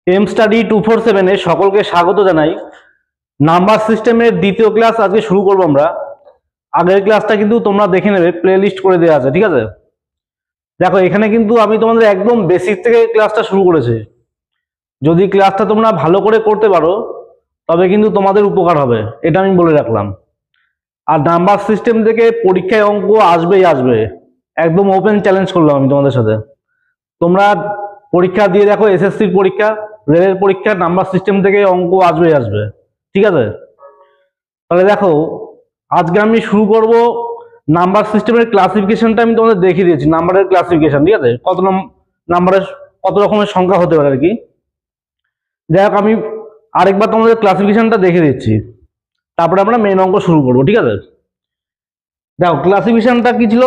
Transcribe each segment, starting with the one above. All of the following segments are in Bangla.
এম স্টাডি 247 এ সকলকে স্বাগত জানাই। নাম্বার সিস্টেমের দ্বিতীয় ক্লাস আজকে শুরু করব আমরা। আগের ক্লাসটা কিন্তু তোমরা দেখে নেবে, প্লে লিস্ট করে দেওয়া আছে, ঠিক আছে? দেখো এখানে কিন্তু আমি তোমাদের একদম বেসিক থেকে ক্লাসটা শুরু করেছি। যদি ক্লাসটা তোমরা ভালো করে করতে পারো তবে কিন্তু তোমাদের উপকার হবে, এটা আমি বলে রাখলাম। আর নাম্বার সিস্টেম থেকে পরীক্ষায় অঙ্ক আসবেই আসবে, একদম ওপেন চ্যালেঞ্জ করলাম আমি তোমাদের সাথে। তোমরা পরীক্ষা দিয়ে দেখো, এসএসসির পরীক্ষা, রেলের পরীক্ষা, নাম্বার সিস্টেম থেকে অঙ্ক আসবেই আসবে, ঠিক আছে? তাহলে দেখো আজকে আমি শুরু করব নাম্বার সিস্টেমের ক্লাসিফিকেশনটা আমি তোমাদের দেখিয়ে দিয়েছি, নাম্বারের ক্লাসিফিকেশন, ঠিক আছে? কত নাম্বারের কত রকমের সংখ্যা হতে পারে আর কি। যাই হোক, আমি আরেকবার তোমাদের ক্লাসিফিকেশনটা দেখিয়ে দিচ্ছি, তারপরে আমরা মেন অঙ্ক শুরু করবো, ঠিক আছে? দেখো ক্লাসিফিকেশনটা কি ছিল।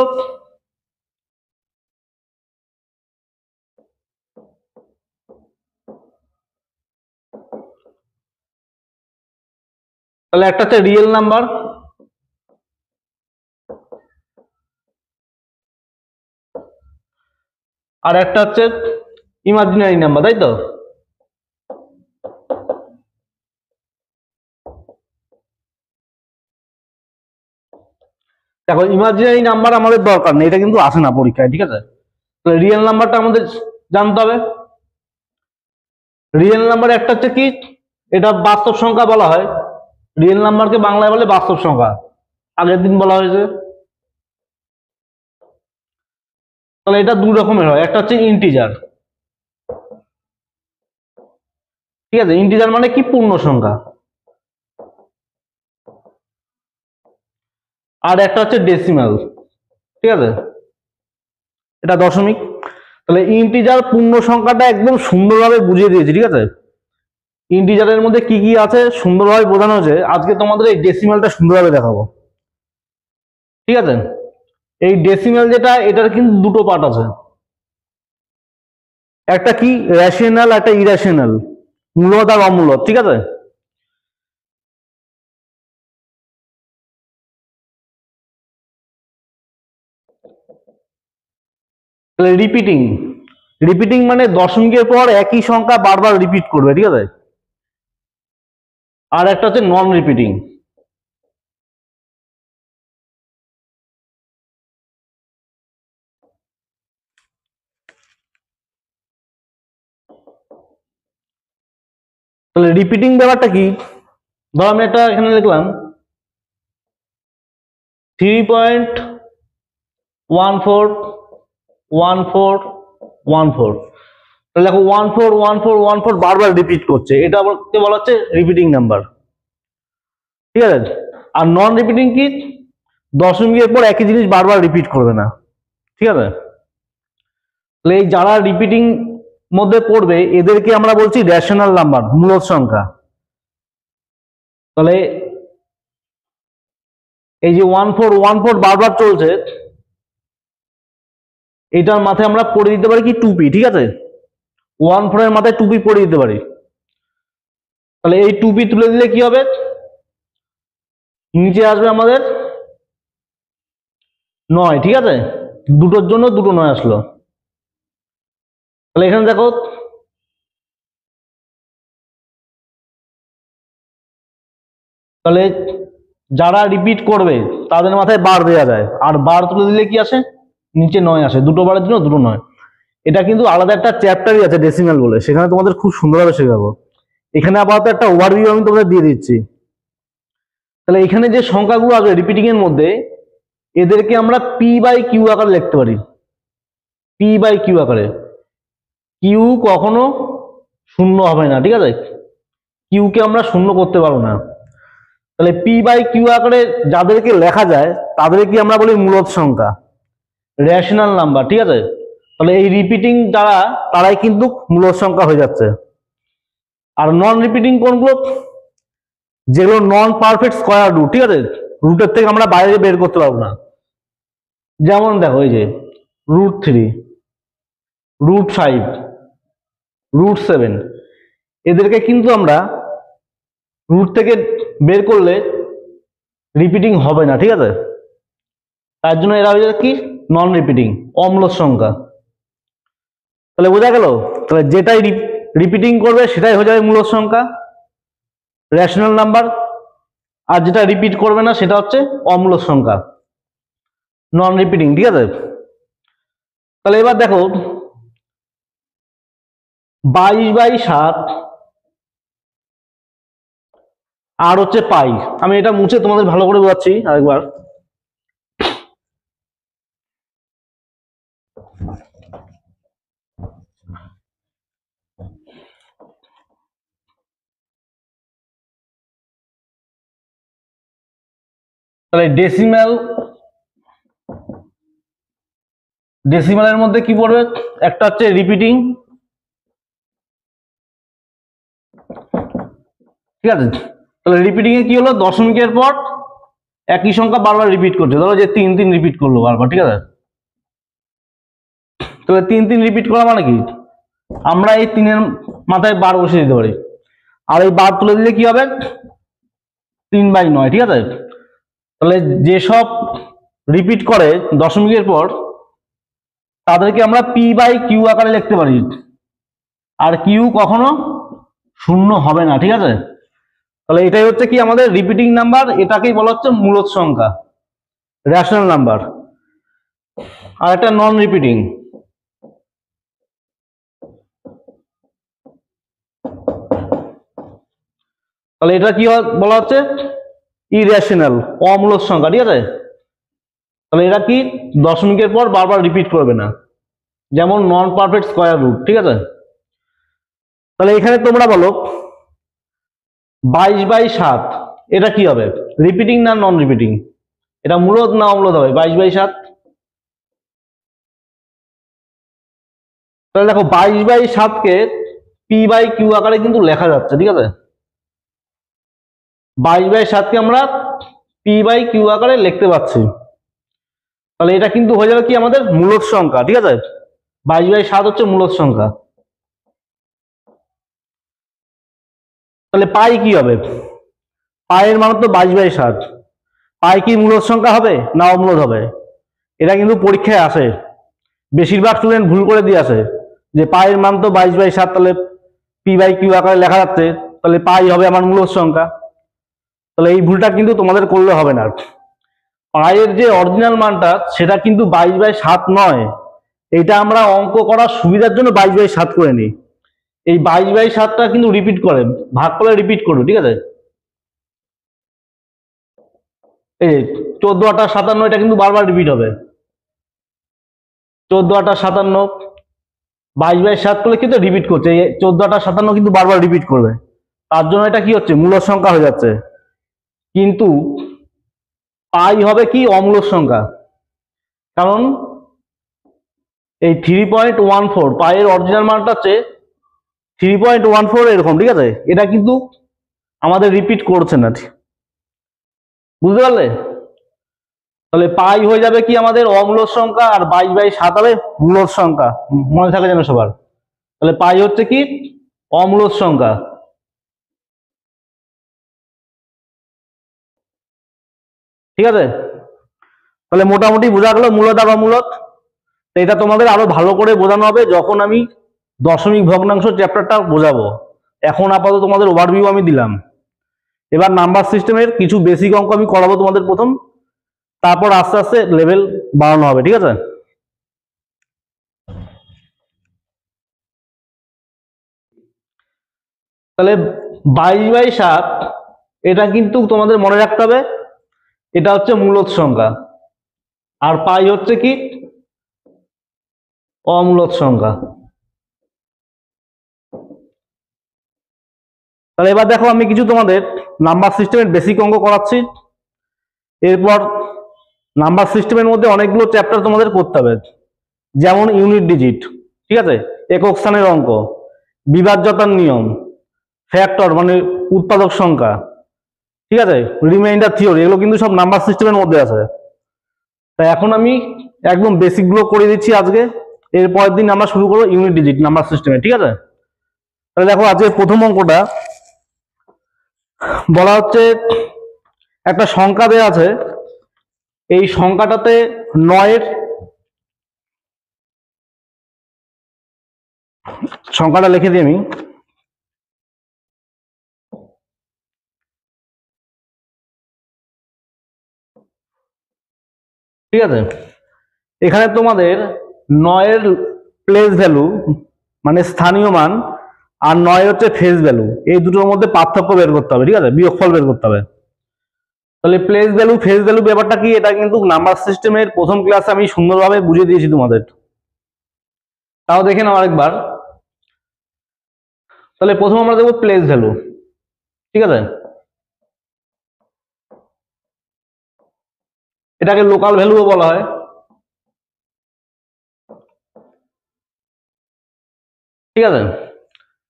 তাহলে একটা হচ্ছে রিয়েল নাম্বার, আর একটা হচ্ছে ইমাজিনারি নাম্বার, তাই তো? দেখো ইমাজিনারি নাম্বার আমাদের দরকার নেই, এটা কিন্তু আসে না পরীক্ষায়, ঠিক আছে? তাহলে রিয়েল নাম্বারটা আমাদের জানতে হবে। রিয়েল নাম্বার একটা হচ্ছে কি, এটা বাস্তব সংখ্যা বলা হয়। রিয়েল নাম্বারকে বাংলায় বলে বাস্তব সংখ্যা, আগের দিন বলা হয়েছে। তাহলে এটা দুই রকমের হয়, একটা হচ্ছে ইন্টিজার, ঠিক আছে? ইন্টিজার মানে কি, পূর্ণ সংখ্যা। আর একটা হচ্ছে ডেসিমাল, ঠিক আছে? এটা দশমিক। তাহলে ইন্টিজার পূর্ণ সংখ্যাটা একদম সুন্দরভাবে বুঝিয়ে দিয়েছি, ঠিক আছে? ইন্টিজারের মধ্যে কি কি আছে সুন্দরভাবে বোঝানো হয়েছে। আজকে তোমাদের এই ডেসিমালটা সুন্দরভাবে দেখাবো, ঠিক আছে? এই ডেসিমাল যেটা, এটার কিন্তু দুটো পার্ট আছে, একটা কি রেশনাল, একটা ইরেশনাল, মূলদ আর অমূলদ, ঠিক আছে? তাহলে রিপিটিং, রিপিটিং মানে দশমিকের পর একই সংখ্যা বারবার রিপিট করবে, ঠিক আছে? আর একটা হচ্ছে নন রিপিটিং। তাহলে রিপিটিং ব্যাপারটা কি, ধর আমি একটা এখানে লিখলাম 3.141414। তাহলে দেখো 141414 বারবার রিপিট করছে, এটা বলা হচ্ছে রিপিটিং নাম্বার, ঠিক আছে? আর নন রিপিটিং কি, দশমিকের পর একই জিনিস বারবার রিপিট করবে না, ঠিক আছে? তাহলে এই যারা রিপিটিং মধ্যে পড়বে এদেরকে আমরা বলছি রেশনাল নাম্বার, মূলদ সংখ্যা। তাহলে এই যে 1414 বারবার চলছে, এটার মাথায় আমরা পড়ে দিতে পারি কি, টুপি, ঠিক আছে? 14 এর মাথায় টুপি পড়ে দিতে পারি। তাহলে এই টুপি তুলে দিলে কি হবে, নিচে আসবে আমাদের 9, ঠিক আছে? দুটোর জন্য দুটো 9 আসলো। তাহলে এখানে দেখো, তাহলে যারা রিপিট করবে তাদের মাথায় বার দেওয়া যায়, আর বার তুলে দিলে কি আসে, নিচে 9 আসে। দুটো বারের জন্য দুটো 9। এটা কিন্তু আলাদা একটা চ্যাপ্টারই আছে ডেসিমাল বলে, সেখানে তোমাদের খুব সুন্দরভাবে শেখাবো। এখানে আপাতত একটা ওভারভিউ আমি তোমাদের দিয়ে দিচ্ছি। তাহলে এখানে যে সংখ্যাগুলো আসবে রিপিটিং এর মধ্যে, এদেরকে আমরা পি বাই কিউ আকারে লিখতে পারি, পি বাই কিউ আকারে। কিউ কখনো শূন্য হবে না, ঠিক আছে? কিউ কে আমরা শূন্য করতে পারবো না। তাহলে পি বাই কিউ আকারে যাদেরকে লেখা যায় তাদেরকে আমরা বলি মূলদ সংখ্যা, রেশনাল নাম্বার, ঠিক আছে? তাহলে এই রিপিটিং যারা, তারাই কিন্তু মূলদ সংখ্যা হয়ে যাচ্ছে। আর নন রিপিটিং কোনগুলো, যেগুলো নন পারফেক্ট স্কয়ার রুট, ঠিক আছে? রুটের থেকে আমরা বাইরে বের করতে পারবো না। যেমন দেখো এই যে √3, √5, √7, এদেরকে কিন্তু আমরা রুট থেকে বের করলে রিপিটিং হবে না, ঠিক আছে? তার জন্য এরা হয়ে যাচ্ছে কি, নন রিপিটিং, অম্লদ সংখ্যা। তাহলে বোঝা গেল? তাহলে যেটাই রিপিটিং করবে সেটাই হয়ে যাবে মূলদ সংখ্যা, রেশনাল নাম্বার। আর যেটা রিপিট করবে না সেটা হচ্ছে অমূলদ সংখ্যা, নন রিপিটিং। ঠিক আছে, তাহলে এবার দেখো 22/7 আর হচ্ছে পাই। আমি এটা মুছে তোমাদের ভালো করে বোঝাচ্ছি আরেকবার। তাহলে ডেসিমালের মধ্যে কি পড়বে, একটা হচ্ছে রিপিটিং, ঠিক আছে। তাহলে রিপিটিং এ কি হলো, দশমিকের পর একই সংখ্যা বারবার রিপিট করছে, ধরো যে 3 রিপিট করলো বারবার, ঠিক আছে। তাহলে 3 রিপিট করা মানে কি, আমরা এই 3-এর মাথায় বার বসিয়ে দিতে পারি, আর এই বার তুলে দিলে কি হবে 3/9, ঠিক আছে। তাহলে যেসব রিপিট করে দশমিকের পর তাদেরকে আমরা p/q আকারে লিখতে পারি, আর কিউ কখনো শূন্য হবে না, ঠিক আছে। তাহলে এটাই হচ্ছে কি আমাদের রিপিটিং নাম্বার, এটাকেই বলা হচ্ছে মূলদ সংখ্যা, রেশনাল নাম্বার। আর একটা নন রিপিটিং, তাহলে এটা কি বলা হচ্ছে ইরেশনাল, অমূলদ সংখ্যা, ঠিক আছে। তাহলে এটা কি দশমিকের পর বারবার রিপিট করবে না, যেমন নন পারফেক্ট স্কয়ার রুট, ঠিক আছে। তাহলে এখানে তোমরা বলো 22/7 এটা কি হবে, রিপিটিং না নন রিপিটিং, এটা মূলদ না অমূলদ হবে 22/7? তাহলে দেখো 22/7 কে p/q আকারে কিন্তু লেখা যাচ্ছে, ঠিক আছে। 22/7 কে আমরা p/q আকারে লিখতে পাচ্ছি, তাহলে এটা কিন্তু হয়ে যাবে কি আমাদের মূলদ সংখ্যা, ঠিক আছে। 22/7 হচ্ছে মূলদ সংখ্যা। তাহলে পাই কি হবে, পায়ের মান তো 22/7, পাই কি মূলদ সংখ্যা হবে না অমূলদ হবে, এটা কিন্তু পরীক্ষায় আসে, বেশিরভাগ স্টুডেন্ট ভুল করে দিয়ে আসে যে পায়ের মান তো 22/7, তাহলে p/q আকারে লেখা যাচ্ছে, তাহলে পাই হবে আমার মূলদ সংখ্যা। তাহলে এই ভুলটা কিন্তু তোমাদের করলে হবে না, পায়ের যে অরিজিনাল মানটা সেটা কিন্তু 22/7 নয়, এটা আমরা অঙ্ক করার সুবিধার জন্য 22/7 করে নিই। এই 22/7টা কিন্তু রিপিট করে, ভাগ করে রিপিট করবে, ঠিক আছে। এই 14/8 = 57, এটা কিন্তু বারবার রিপিট হবে, 14/8 = 57, 22/7 করলে কিন্তু রিপিট করছে, এই 14/8 কিন্তু বারবার রিপিট করবে, তার জন্য এটা কি হচ্ছে মূলদ সংখ্যা হয়ে যাচ্ছে। কিন্তু পাই হবে কি অমূলদ সংখ্যা, কারণ এই 3.14 পায়ের অরিজিনাল মানটা হচ্ছে 3.14 এরকম, ঠিক আছে। এটা কিন্তু আমাদের রিপিট করছে না, বুঝতে পারলে। তাহলে পাই হয়ে যাবে কি আমাদের অমূলদ সংখ্যা, আর 22/7 হবে মূলদ সংখ্যা, মনে থাকে যেন সবার। তাহলে পাই হচ্ছে কি অমূলদ সংখ্যা, ঠিক আছে। তাহলে মোটামুটি বোঝা গেল মূলদ আর অমূলদ। এটা তোমাদের আরো ভালো করে বোঝানো হবে যখন আমি দশমিক ভগ্নাংশ চ্যাপ্টারটা বোঝাবো। এখন আপাতত তোমাদের ওভারভিউ আমি দিলাম, এবার নাম্বার সিস্টেমের কিছু বেসিক অঙ্ক আমি করাবো তোমাদের প্রথম, তারপর আস্তে আস্তে লেভেল বাড়ানো হবে, ঠিক আছে। তাহলে 22/7 এটা কিন্তু তোমাদের মনে রাখতে হবে, এটা হচ্ছে মূলদ সংখ্যা, আর পাই হচ্ছে কি অমূলদ সংখ্যা। তাহলে এবার দেখো আমি কিছু তোমাদের নাম্বার সিস্টেমের বেসিক অঙ্ক করাচ্ছি, এরপর নাম্বার সিস্টেমের মধ্যে অনেকগুলো চ্যাপ্টার তোমাদের করতে হবে, যেমন ইউনিট ডিজিট, ঠিক আছে, একক স্থানের অঙ্ক, বিভাজ্যতার নিয়ম, ফ্যাক্টর মানে উৎপাদক সংখ্যা, ঠিক আছে, রিমাইন্ডার থিওরি, এগুলো কিন্তু সব নাম্বার সিস্টেমের মধ্যে আছে। তাই এখন আমি একদম বেসিক গুলো করে দিচ্ছি আজকে, এর পরের দিন আমরা শুরু করবো ইউনিট ডিজিট নাম্বার সিস্টেমে, ঠিক আছে। তাহলে দেখো আজকে প্রথম অঙ্কটা বলা হচ্ছে একটা সংখ্যা দেওয়া আছে, এই সংখ্যাটাতে 9-এর সংখ্যাটা লিখে দিই আমি। ঠিক আছে, এখানে তোমাদের 9-এর প্লেস ভ্যালু মানে স্থানীয় মান আর 9 হচ্ছে ফেজ ভ্যালু, এই দুটোর মধ্যে পার্থক্য বের করতে হবে। ঠিক আছে, বিয়োগফল বের করতে হবে। তাহলে প্লেস ভ্যালু ফেজ ভ্যালু ব্যাপারটা কি, এটা কিন্তু নাম্বার সিস্টেমের প্রথম ক্লাসে আমি সুন্দরভাবে বুঝিয়ে দিয়েছি তোমাদের, তাও দেখে নাও আরেকবার। তাহলে প্রথম আমরা দেখবো প্লেস ভ্যালু। ঠিক আছে, এটাকে লোকাল ভ্যালুও বলা হয়। ঠিক আছে,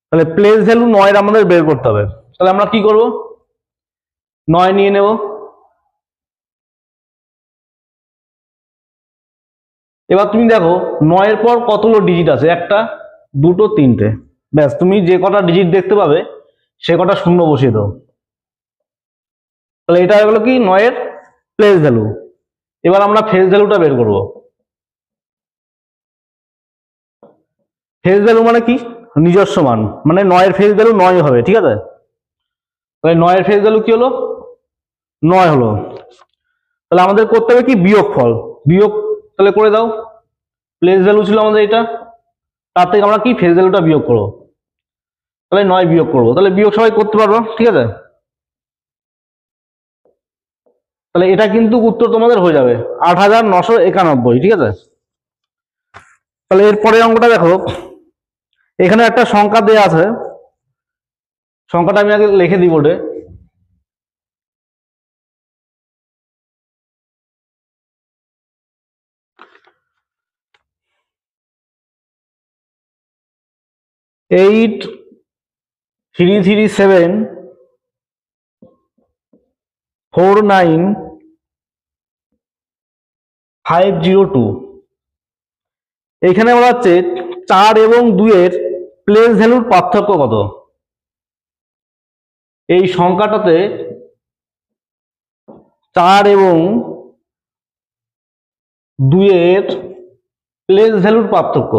তাহলে প্লেস ভ্যালু 9 আমাদের বের করতে হবে। তাহলে আমরা কি করব, 9 নিয়ে নেব। এবার তুমি দেখো 9-এর পর কতগুলো ডিজিট আছে, 1টা 2টো 3টে, ব্যাস তুমি যে কটা ডিজিট দেখতে পাবে সে কটা শূন্য বসিয়ে দাও। তাহলে এটা হলো কি 9-এর প্লেস ভ্যালু। এবার আমরা ফেজ ভ্যালুটা বের করব। ফেজ ভ্যালু মানে কি, নিজস্ব মান, মানে 9-এর ফেজ ভ্যালু 9 হবে। ঠিক আছে, তাহলে 9-এর ফেজ ভ্যালু কি হলো, 9 হলো। তাহলে আমাদের করতে হবে কি, বিয়োগফল। বিয়োগ তাহলে করে দাও, প্লেস ভ্যালু ছিল আমাদের এটা, তার থেকে আমরা কি ফেজ ভ্যালুটা বিয়োগ করবো। তাহলে 9 বিয়োগ করবো, তাহলে বিয়োগ সবাই করতে পারবো। ঠিক আছে, তাহলে এটা কিন্তু উত্তর তোমাদের হয়ে যাবে 8,991। ঠিক আছে, তাহলে এর পরের অঙ্কটা দেখো, এখানে একটা সংখ্যা দেয়া আছে, সংখ্যাটা আমি আগে লিখে দিই বোর্ডে। এইট 337 49502। এইখানে বলা হচ্ছে 4 এবং 2-এর প্লেস ভ্যালুর পার্থক্য কত। এই সংখ্যাটাতে 4 এবং 2-এর প্লেস ভ্যালুর পার্থক্য।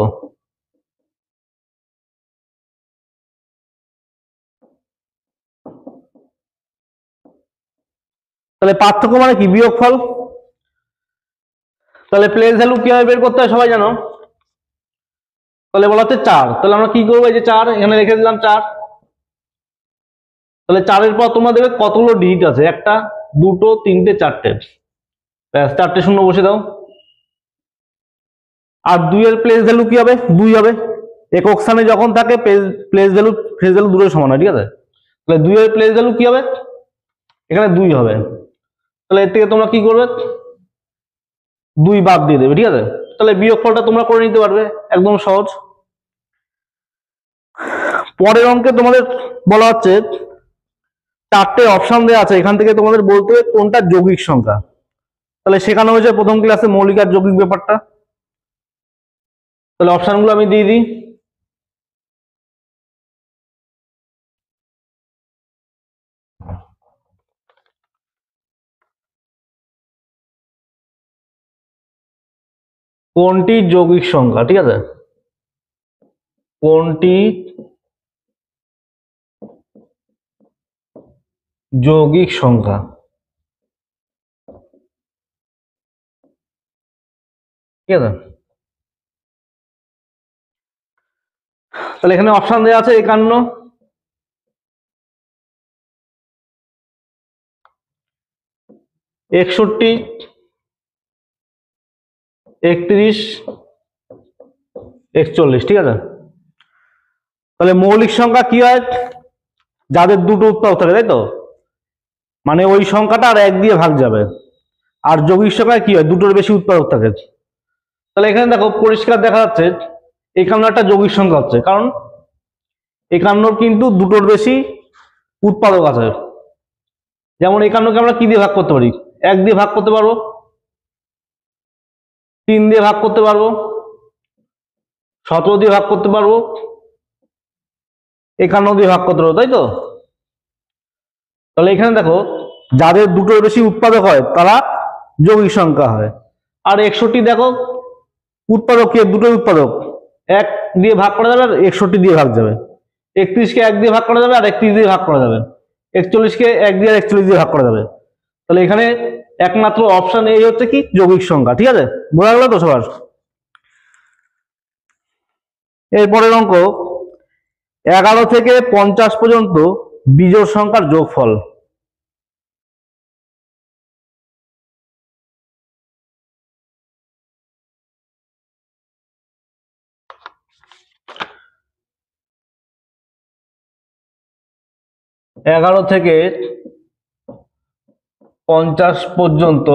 তাহলে পার্থক্য মানে কি, বিয়োগফল। তাহলে প্লেস ভ্যালু কিভাবে বের করতে হয় সবাই জানো। তাহলে বলা হচ্ছে 4, তাহলে আমরা কি করবো, এই যে 4 এখানে রেখে দিলাম 4। তাহলে 4-এর পর তোমরা দেখবে কতগুলো ডিজিট আছে, 1টা 2টো 3টে 4টে, ব্যাস 4টে শূন্য বসে দাও। আর 2-এর প্লেস ভ্যালু কি হবে, 2 হবে। একক স্থানে যখন থাকে প্লেস ভ্যালু ফেজ ভ্যালু দুটোর সমান হয়। ঠিক আছে, তাহলে 2-এর প্লেস ভ্যালু কি হবে, এখানে 2 হবে। তাহলে এর থেকে তোমরা কি করবে, 2 বাদ দিয়ে দেবে। ঠিক আছে, তাহলে বিয়োগফলটা তোমরা করে নিতে পারবে, একদম সহজ। পরের অঙ্কে তোমাদের বলা হচ্ছে 4টে অপশন দেওয়া আছে, এখান থেকে তোমাদের বলতে হবে কোনটা যৌগিক সংখ্যা। তাহলে শেখানো হয়েছে প্রথম ক্লাসে মৌলিক আর যৌগিক ব্যাপারটা। তাহলে অপশনগুলো আমি দিয়ে দিই। কোনটি যৌগিক সংখ্যা, ঠিক আছে, কোনটি যৌগিক সংখ্যা। ঠিক আছে, তাহলে এখানে অপশন দেওয়া আছে 51, 61, 31, 41। ঠিক আছে, তাহলে মৌলিক সংখ্যা কি হয়, যাদের দুটো উৎপাদক থাকে, তাই তো, মানে ওই সংখ্যাটা আর 1 দিয়ে ভাগ যাবে। আর যৌগিক সংখ্যায় কি হয়, দুটোর বেশি উৎপাদক থাকে। তাহলে এখানে দেখো পরিষ্কার দেখা যাচ্ছে 51 একটা যৌগিক সংখ্যা হচ্ছে, কারণ 51 কিন্তু দুটোর বেশি উৎপাদক আছে। যেমন 51কে আমরা কি দিয়ে ভাগ করতে পারি, 1 দিয়ে ভাগ করতে পারবো, 3 দিয়ে ভাগ করতে পারবো, 17 দিয়ে ভাগ করতে পারবো, 51 দিয়ে ভাগ করতে পারবো, তাই তো। তাহলে এখানে দেখো যাদের দুটোর বেশি উৎপাদক হয় তারা যৌগিক সংখ্যা হয়। আর 61 দেখো উৎপাদক কে, দুটোর উৎপাদক এক দিয়ে ভাগ করা যাবে আর 61 দিয়ে ভাগ যাবে। 31কে 1 দিয়ে ভাগ করা যাবে আর 31 দিয়ে ভাগ করা যাবে। 41কে 1 দিয়ে আর 41 দিয়ে ভাগ করা যাবে। তাহলে এখানে একমাত্র অপশন এই হচ্ছে কি যৌগিক সংখ্যা। ঠিক আছে, বোঝা গেল তো সবার? এরপরের অঙ্ক 11 থেকে 50 পর্যন্ত বিজোড় সংখ্যার যোগফল। এগারো থেকে 50 পর্যন্ত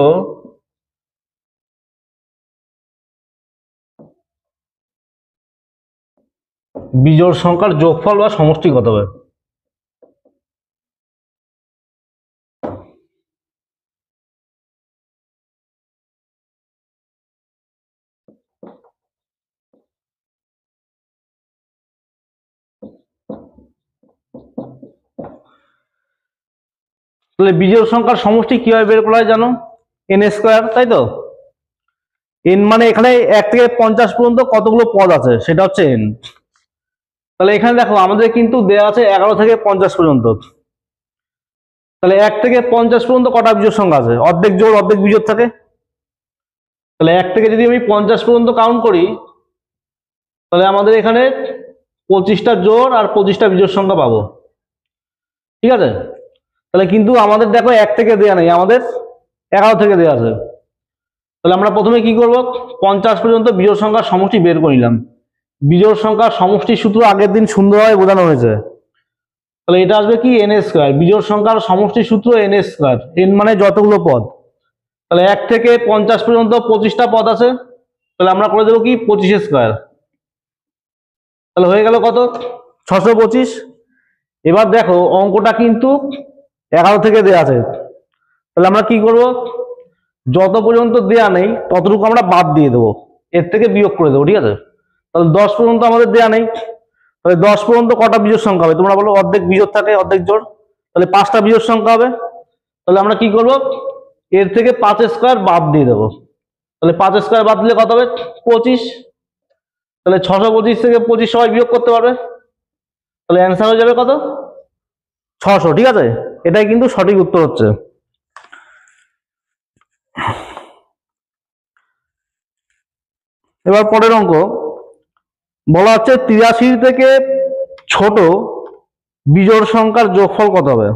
বিজোড় সংখ্যার যোগফল বা সমষ্টি কত হবে? তাহলে বিজোড় সংখ্যার সমষ্টি কিভাবে বের করা হয় জানো? এন স্কোয়ার, তাই তো? এন মানে এখানে 1 থেকে 50 পর্যন্ত কতগুলো পদ আছে সেটা হচ্ছে এন। তাহলে এখানে দেখো আমাদের কিন্তু দেওয়া আছে 11 থেকে 50 পর্যন্ত। তাহলে 1 থেকে 50 পর্যন্ত কটা বিজোড় সংখ্যা আছে? অর্ধেক জোড় অর্ধেক বিজোড় থাকে। তাহলে 1 থেকে যদি আমি 50 পর্যন্ত কাউন্ট করি তাহলে আমাদের এখানে 25টা জোড় আর 25টা বিজোড় সংখ্যা পাবো। ঠিক আছে, তাহলে কিন্তু আমাদের দেখো 1 থেকে দেওয়া নেই, আমাদের 11 থেকে দেওয়া আছে। তাহলে আমরা প্রথমে কি করব, 50 পর্যন্ত বিজোড় সংখ্যার সমষ্টি বের করে নিলাম। বিজোড় সংখ্যার সমষ্টির সূত্র আগের দিন সুন্দরভাবে বোঝানো হয়েছে। তাহলে এটা আসবে কি এন স্কোয়ার। বিজোড় সংখ্যার সমষ্টির সূত্র এন স্কোয়ার, এন মানে যতগুলো পদ। তাহলে 1 থেকে 50 পর্যন্ত 25টা পদ আছে, তাহলে আমরা করে দেবো কি 25 স্কোয়ার। তাহলে হয়ে গেল কত? 625। এবার দেখো অঙ্কটা কিন্তু 11 থেকে দেওয়া আছে, তাহলে আমরা কি করব, যত পর্যন্ত দেয়া নেই ততটুকু আমরা বাদ দিয়ে দেবো, এর থেকে বিয়োগ করে দেবো। ঠিক আছে, তাহলে 10 পর্যন্ত আমাদের দেয়া নেই, তাহলে 10 পর্যন্ত কটা বিজোড় সংখ্যা হবে তোমরা বলো? অর্ধেক বিজোড় থাকে অর্ধেক জোড়, তাহলে 5টা বিজোড় সংখ্যা হবে। তাহলে আমরা কি করব, এর থেকে 5 স্কোয়ার বাদ দিয়ে দেবো। তাহলে 5 স্কোয়ার বাদ দিলে কত হবে? 25। তাহলে 625 থেকে 25 সবাই বিয়োগ করতে পারবে, তাহলে অ্যান্সার হয়ে যাবে কত? 600। ঠিক আছে, এটাই কিন্তু সঠিক উত্তর হচ্ছে। এবার পরের অঙ্ক বলা হচ্ছে 83 থেকে ছোট বিজোড় সংখ্যার যোগফল কত হবে?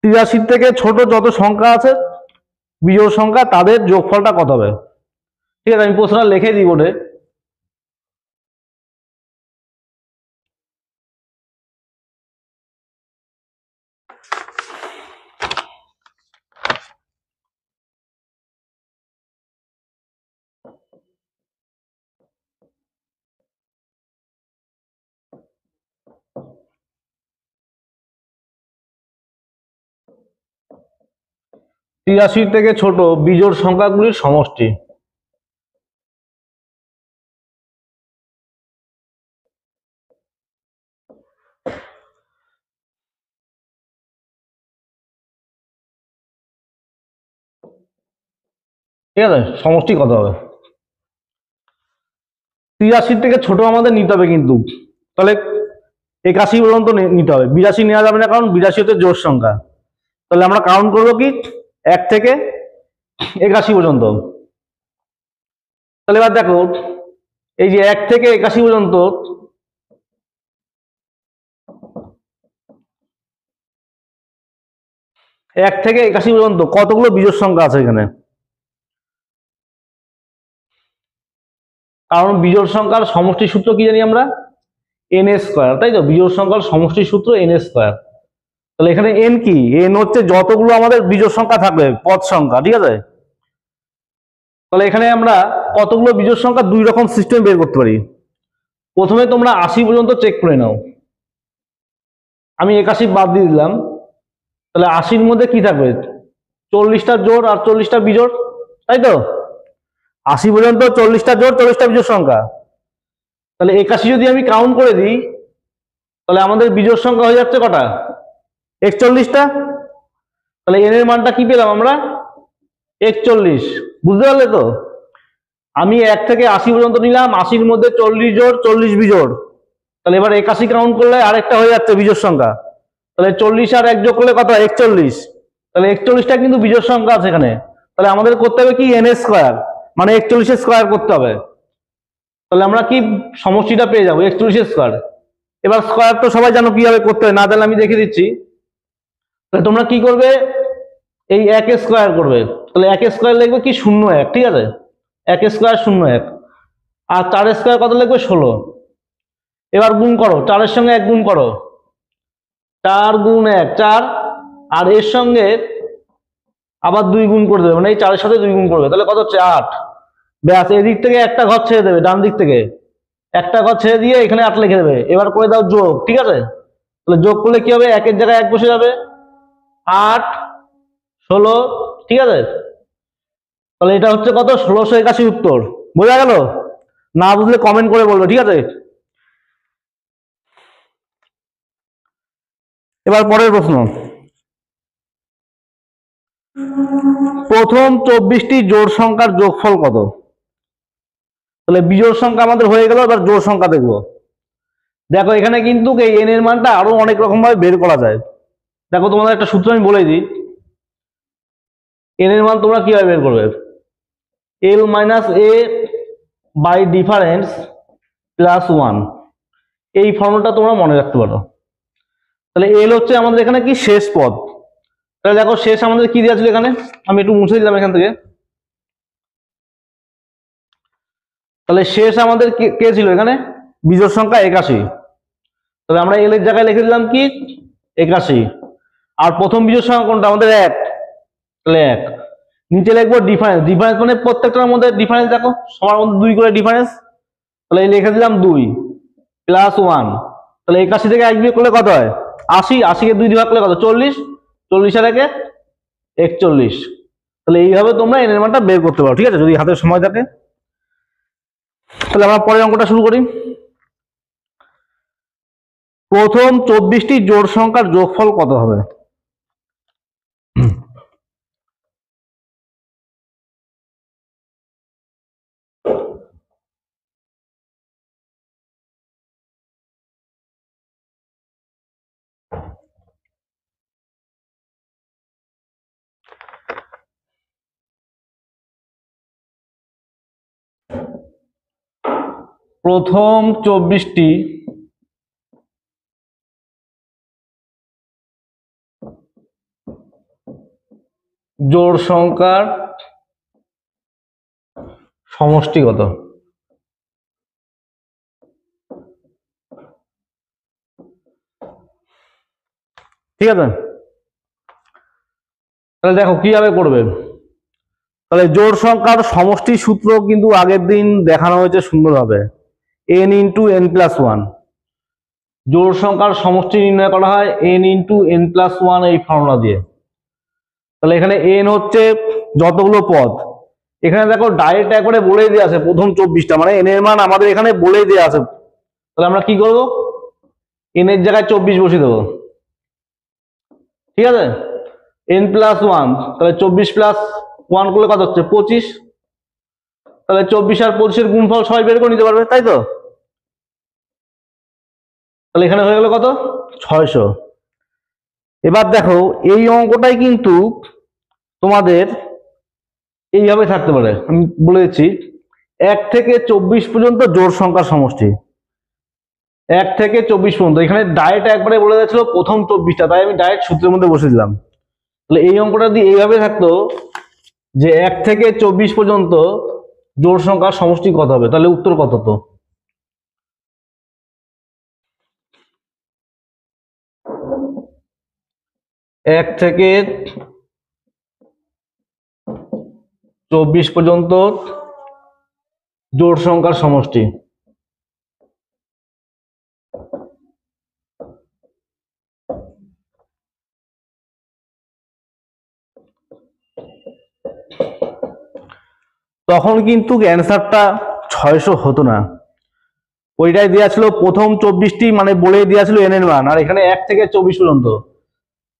83 থেকে ছোট যত সংখ্যা আছে বিজোড় সংখ্যা তাদের যোগফলটা কত হবে? ঠিক আছে, আমি প্রশ্নটা লিখে দিই বোর্ডে। তিরাশি থেকে ছোট বিজোড় সংখ্যাগুলির সমষ্টি। ঠিক আছে, সমষ্টি কত হবে? 83 থেকে ছোট আমাদের নিতে হবে কিন্তু, তাহলে 81 পর্যন্ত নিতে হবে। 82 নেওয়া যাবে না, কারণ 82 হচ্ছে জোড় সংখ্যা। তাহলে আমরা কাউন্ট করবো কি 1 থেকে 81 পর্যন্ত। তাহলে এবার দেখো এই যে 1 থেকে 81 পর্যন্ত, এক থেকে 81 পর্যন্ত কতগুলো বিজোড় সংখ্যা আছে এখানে? কারণ বিজোড় সংখ্যার সমষ্টি সূত্র কি জানি আমরা? এন স্কোয়ার, তাই তো? বিজোড় সংখ্যার সমষ্টি সূত্র এন স্কোয়ার। তাহলে এখানে এন কি? এন হচ্ছে যতগুলো আমাদের বিজোড় সংখ্যা থাকবে, পদ সংখ্যা। ঠিক আছে, তাহলে এখানে আমরা কতগুলো বিজোড় সংখ্যা দুই রকম সিস্টেম বের করতে পারি। প্রথমে তোমরা 80 পর্যন্ত চেক করে নাও, আমি 81 বাদ দিয়ে দিলাম। তাহলে 80-র মধ্যে কি থাকবে? 40টা জোড় আর 40টা বিজোড়, তাই তো? 80 পর্যন্ত 40টা জোড় 40টা বিজোড় সংখ্যা। তাহলে 81 যদি আমি কাউন্ট করে দিই তাহলে আমাদের বিজোড় সংখ্যা হয়ে যাচ্ছে কটা? 41টা। তাহলে এন এর মানটা কি পেলাম আমরা? 41। বুঝতে পারলে তো? আমি 1 থেকে 80 পর্যন্ত নিলাম, 80-র মধ্যে 40 জোড় 40 বিজোড়, তাহলে এবার 81 কাউন্ট করলে আরেকটা হয়ে যাচ্ছে বিজোড় সংখ্যা, তাহলে 40 আর 1 যোগ করলে কত হয় 41, তাহলে 41টা কিন্তু বিজোড় সংখ্যা আছে এখানে, তাহলে আমাদের করতে হবে কি n স্কয়ার, মানে 41 এর স্কয়ার করতে হবে, তাহলে আমরা কি সমষ্টিটা পেয়ে যাবো 41 এর স্কয়ার। এবার স্কয়ার তো সবাই জানো কিভাবে করতে হয়, না জানলে আমি দেখিয়ে দিচ্ছি। তাহলে তোমরা কি করবে, এই 1 স্কয়ার করবে, তাহলে 1 স্কয়ার লিখবে কি 0 1, ঠিক আছে, 1 স্কয়ার 0 1, আর 4 স্কয়ার কত লিখবে 16। এবার গুণ করো, 4 এর সঙ্গে 1 গুণ করো, 4 গুণ 1 4, আর এর সঙ্গে আবার 2 গুণ করে দেবে, মানে এই 4 এর সাথে 2 গুণ করবে, তাহলে কত হচ্ছে 8। ব্যাস, এদিক থেকে একটা ঘর ছেড়ে দেবে, ডান দিক থেকে একটা ঘর ছেড়ে দিয়ে এখানে 8 লিখে দেবে। এবার করে দাও যোগ, ঠিক আছে, তাহলে যোগ করলে কি হবে, 1 এর জায়গায় 1 বসে যাবে, 8 16, ঠিক আছে, তাহলে এটা হচ্ছে কত 1681 উত্তর। বোঝা গেল? না বুঝলে কমেন্ট করে বলবে, ঠিক আছে। এবার পরের প্রশ্ন, প্রথম 24টি জোড় সংখ্যার যোগফল কত? তাহলে বিজোড় সংখ্যা আমাদের হয়ে গেল, এবার জোড় সংখ্যা দেখবো। দেখো এখানে কিন্তু এই n এর মানটা আরো অনেক রকম ভাবে বের করা যায়। দেখো তোমাদের একটা সূত্র আমি বলে দিই, n এর মান তোমরা কিভাবে বের করবে, l minus a by difference plus 1, এই ফর্মুলাটা তোমরা মনে রাখতে পারো। তাহলে l হচ্ছে আমাদের এখানে কি শেষ পদ, তাহলে দেখো শেষ আমাদের কি দেওয়া ছিল এখানে, আমি একটু মুছে দিলাম এখান থেকে, তাহলে শেষ আমাদের কে ছিল এখানে, বিজোড় সংখ্যা 81, তাহলে আমরা l এর জায়গায় লিখে দিলাম কি 81, আর প্রথম বিজোড় সংখ্যা কোনটা আমাদের 1, তাহলে 1, নিচে লিখবো ডিফারেন্স, ডিফারেন্স মানে প্রত্যেকটার মধ্যে ডিফারেন্স দেখো সবার মধ্যে 2 করে ডিফারেন্স, তাহলে এই লিখে দিলাম 2 প্লাস 1, তাহলে 81 থেকে 1 বিয়োগ করলে কত হয় 80, 80 কে 2 দিয়ে ভাগ করলে কত 40, 40 আর 1 41, তাহলে এইভাবে তোমরা n এর মানটা বের করতে পারো, ঠিক আছে, যদি হাতে সময় থাকে। তাহলে আমরা পরের অঙ্কটা শুরু করি। প্রথম 24টি জোড় সংখ্যার যোগফল কত হবে? প্রথম 24টি জোড় সংখ্যার সমষ্টি কত? ঠিক আছে, তাহলে দেখো কিভাবে করবে। তাহলে জোড় সংখ্যার সমষ্টি সূত্র কিন্তু আগের দিন দেখানো হয়েছে সুন্দরভাবে, n ইন্টু n প্লাস 1, জোড় সংখ্যার সমষ্টি নির্ণয় করা হয় n ইন্টু n প্লাস 1 এই ফর্মুলা দিয়ে। তাহলে এখানে n হচ্ছে যতগুলো পদ, এখানে দেখো ডাইরেক্ট একবারে বলেই দেওয়া আছে প্রথম 24টা, মানে n এর মান আমাদের এখানে বলেই দেওয়া আছে। তাহলে আমরা কি করব, n এর জায়গায় 24 বসিয়ে দেবো, ঠিক আছে, n প্লাস 1, তাহলে 24 প্লাস 1 করলে কত হচ্ছে 25, তাহলে 24 আর 25 এর গুণফল সবাই বের করে নিতে পারবে, তাই তো। তাহলে এখানে হয়ে গেল কত 600। এবার দেখো এই অঙ্কটাই কিন্তু তোমাদের এইভাবে থাকতে পারে, আমি বলে দিচ্ছি 1 থেকে 24 পর্যন্ত জোড় সংখ্যার সমষ্টি, 1 থেকে 24 পর্যন্ত, এখানে ডাইরেক্ট একবারে বলে দিয়েছিল প্রথম 24টা, তাই আমি ডাইরেক্ট সূত্রের মধ্যে বসে দিলাম। তাহলে এই অঙ্কটা যদি এইভাবে থাকতো যে 1 থেকে 24 পর্যন্ত জোড় সংখ্যার সমষ্টি কত হবে, তাহলে উত্তর কত তো। এক থেকে 24 পর্যন্ত জোড় সংখ্যার সমষ্টি, তখন কিন্তু অ্যান্সারটা 600 হতো না, ওইটাই দেওয়া ছিল প্রথম 24টি, মানে বলে দেওয়া ছিল n এর মান, আর এখানে 1 থেকে 24 পর্যন্ত।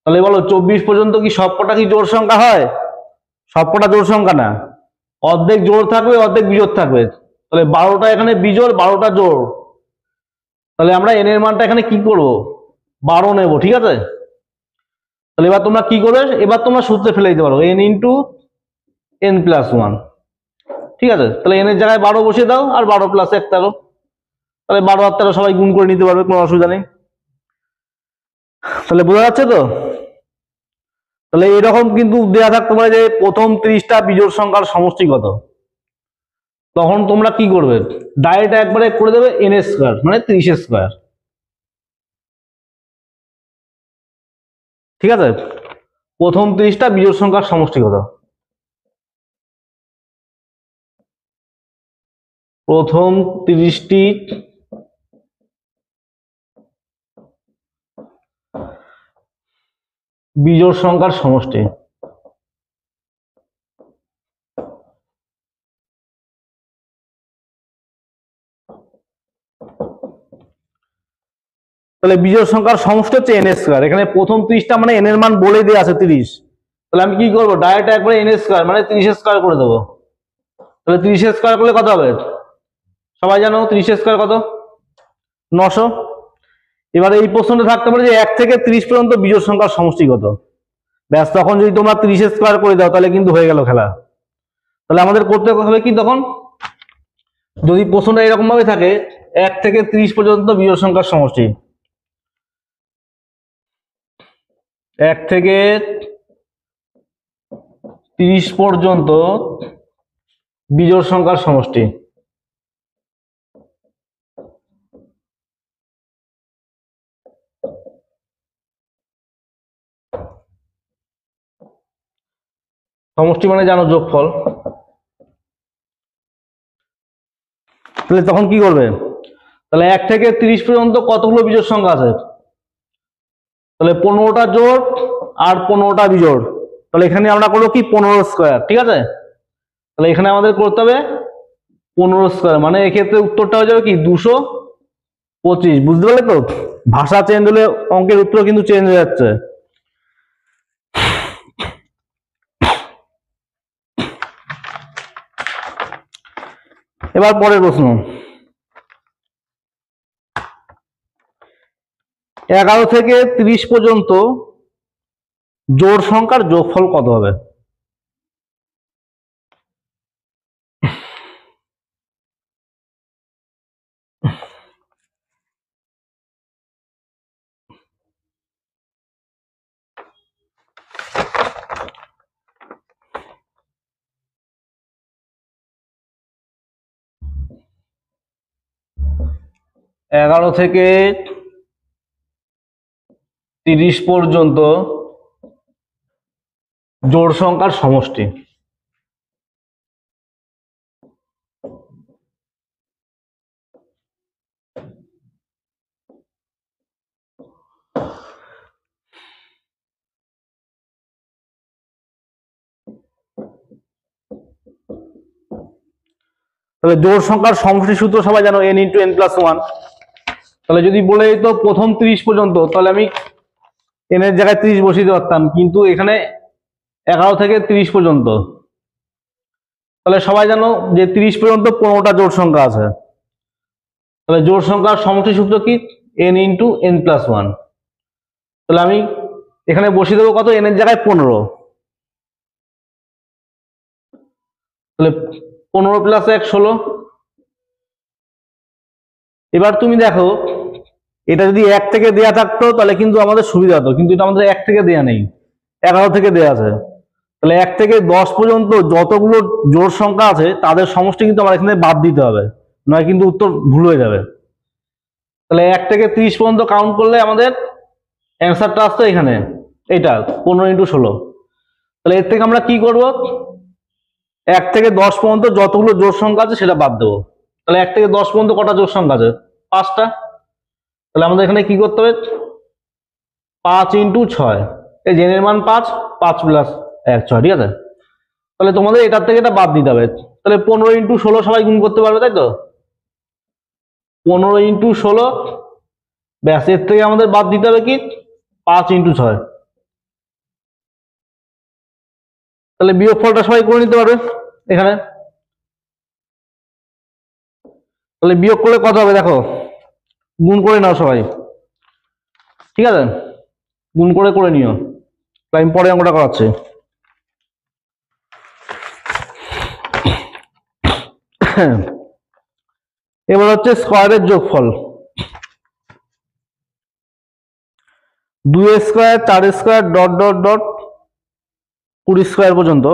তাহলে বলো 24 পর্যন্ত কি সবকটা কি জোড় সংখ্যা হয়, সবকটা জোড় সংখ্যা না, অর্ধেক জোড় থাকবে, অর্ধেক বিজোড় থাকবে। তাহলে 12টা এখানে বিজোড়, 12টা জোড়। তাহলে আমরা এন এর মানটা এখানে কি করব, 12 নেব, ঠিক আছে। তাহলে এবার তোমরা কি করবে, এবার তোমরা সূত্রে ফেলে দিতে পারো n ইন্টু n প্লাস 1, ঠিক আছে। তাহলে n এর জায়গায় 12 বসিয়ে দাও, আর 12 প্লাস 1 13। তাহলে 12 আর 13 সবাই গুণ করে নিতে পারবে, কোনো অসুবিধা নেই। তাহলে বোঝা যাচ্ছে তো। তাহলে এরকম কিন্তু দেওয়া থাকতে পারে যে প্রথম 30টা বিজোড় সংখ্যার সমষ্টি কত, তখন তোমরা কি করবে, ডাইরেক্ট একবারে করে দেবে n স্কয়ার মানে 30 স্কয়ার, ঠিক আছে। প্রথম 30টা বিজোড় সংখ্যার সমষ্টি কত, প্রথম 30টি বিজোড় সংখ্যার সমষ্টি। তাহলে বিজোড় সংখ্যার সমষ্টি হচ্ছে n স্কয়ার। এখানে প্রথম 30টা মানে n এর মান বলে দেওয়া আছে 30। তাহলে আমি কি করবো, ডাইরেক্ট একবারে n স্কয়ার মানে 30 স্কয়ার করে দেবো। তাহলে 30 স্কয়ার করলে কত হবে, সবাই জানো 30 স্কয়ার কত, 900। এবারে এই প্রশ্নটা থাকতে পারে যে 1 থেকে 30 পর্যন্ত বিজোড় সংখ্যার সমষ্টি কত। ব্যাস, তখন যদি তোমরা 30 স্কয়ার করে দাও তাহলে কিন্তু হয়ে গেল খেলা। তাহলে আমাদের করতে হবে কি, তখন যদি প্রশ্নটা এরকম ভাবে থাকে 1 থেকে 30 পর্যন্ত বিজোড় সংখ্যার সমষ্টি, 1 থেকে 30 পর্যন্ত বিজোড় সংখ্যার সমষ্টি। সমষ্টি মানে জানো যোগফল। তাহলে তখন কি করবে, তাহলে 1 থেকে 30 পর্যন্ত কতগুলো বিজোড় সংখ্যা আছে, তাহলে 15টা জোড় আর 15টা বিজোড়। তাহলে এখানে আমরা করবো কি 15 স্কয়ার, ঠিক আছে। তাহলে এখানে আমাদের করতে হবে 15 স্কয়ার, মানে এক্ষেত্রে উত্তরটা হয়ে যাবে কি 225। বুঝতে পারলে তো, ভাষা চেঞ্জ হলে অঙ্কের উত্তর কিন্তু চেঞ্জ হয়ে যাচ্ছে। এবার পরের প্রশ্ন, 11 থেকে 30 পর্যন্ত জোড় সংখ্যার যোগফল কত হবে। এগারো থেকে 30 পর্যন্ত জোড় সংখ্যার সমষ্টি। তাহলে জোড় সংখ্যার সমষ্টি সূত্র সবাই জানো n ইন্টু n প্লাস 1। তাহলে যদি বলে তো প্রথম 30 পর্যন্ত, তাহলে আমি n এর জায়গায় 30 বসিয়ে দিতে পারতাম, কিন্তু এখানে 11 থেকে 30 পর্যন্ত। তাহলে সবাই জানো যে 30 পর্যন্ত 15টা জোড় সংখ্যা আছে। তাহলে জোড় সংখ্যার সমষ্টি সূত্র কি, n ইন্টু n প্লাস 1। তাহলে আমি এখানে বসিয়ে দেবো কত, n এর জায়গায় 15। তাহলে 15 প্লাস 1 16। এবার তুমি দেখো, এটা যদি 1 থেকে দেয়া থাকতো তাহলে কিন্তু আমাদের সুবিধা হতো, কিন্তু এটা আমাদের 1 থেকে দেয়া নেই, 11 থেকে দেয়া আছে। তাহলে 1 থেকে 10 পর্যন্ত যতগুলো জোড় সংখ্যা আছে তাদের সমষ্টি কিন্তু আমার এখানে বাদ দিতে হবে, নয় কিন্তু উত্তর ভুল হয়ে যাবে। তাহলে 1 থেকে 30 পর্যন্ত কাউন্ট করলে আমাদের অ্যান্সারটা আসতো এখানে, এটা 15 ইন্টু 16। তাহলে এর থেকে আমরা কি করব, 1 থেকে 10 পর্যন্ত যতগুলো জোড় সংখ্যা আছে সেটা বাদ দেবো। তাহলে 1 থেকে 10 পর্যন্ত কটা জোড় সংখ্যা আছে, 5টা। তাহলে আমাদের এখানে কি করতে হবে, 5 ইন্টু 6, এই জেনের মান 5, 5 প্লাস 1 6, ঠিক আছে। তাহলে তোমাদের এটার থেকে এটা বাদ দিতে হবে। তাহলে 15 ইন্টু 16 সবাই গুণ করতে পারবে, তাই তো। 15 ইন্টু 16, ব্যাস, এর থেকে আমাদের বাদ দিতে হবে কি 5 ইন্টু 6। তাহলে বিয়োগফলটা সবাই করে নিতে পারবে এখানে। তাহলে বিয়োগ করলে কত হবে দেখো, গুণ করে নাও সবাই, ঠিক আছে, গুণ করে করে নিও, আমি পরে অঙ্কটা করাচ্ছি। এবার হচ্ছে স্কোয়ারের যোগফল, 2 square 4 square dot dot dot 20 square পর্যন্ত।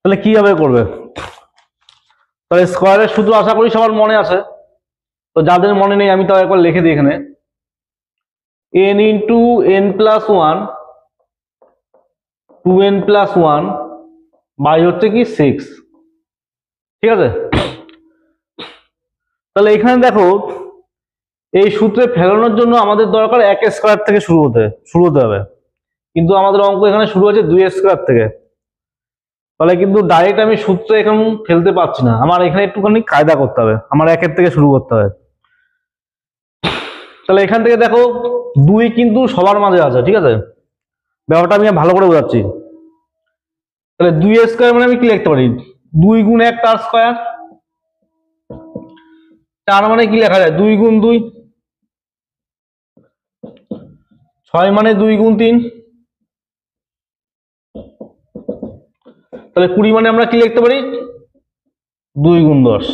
তাহলে কিভাবে করবে, তাহলে স্কোয়ারের সূত্র আশা করি সবার মনে আছে, তো যাদের মনে নেই আমি তাও একবার লিখে দিই এখানে, n into n plus one 2n plus one by হচ্ছে কি 6, ঠিক আছে। তাহলে এখানে দেখো এই সূত্রে ফেলানোর জন্য আমাদের দরকার 1 স্কোয়ার থেকে শুরু হতে হবে, কিন্তু আমাদের অঙ্ক এখানে শুরু হচ্ছে 2 স্কোয়ার থেকে, তাহলে কিন্তু ডাইরেক্ট আমি সূত্রে এখন ফেলতে পারছি না, আমার এখানে একটুখানি কায়দা করতে হবে, আমার 1 থেকে শুরু করতে হবে। তাহলে এখান থেকে দেখো 2 কিন্তু সবার মাঝে আছে, ঠিক আছে, ব্যাপারটা আমি ভালো করে বোঝাচ্ছি। তাহলে 2 স্কোয়ার মানে আমি কি লিখতে পারি, 2 গুণ 1 তার স্কোয়ার, 4 মানে কি লেখা যায় 2 গুণ 2, 6 মানে 2 গুণ 3, তাহলে 20 মানে আমরা কি লিখতে পারি 2 গুণ 10।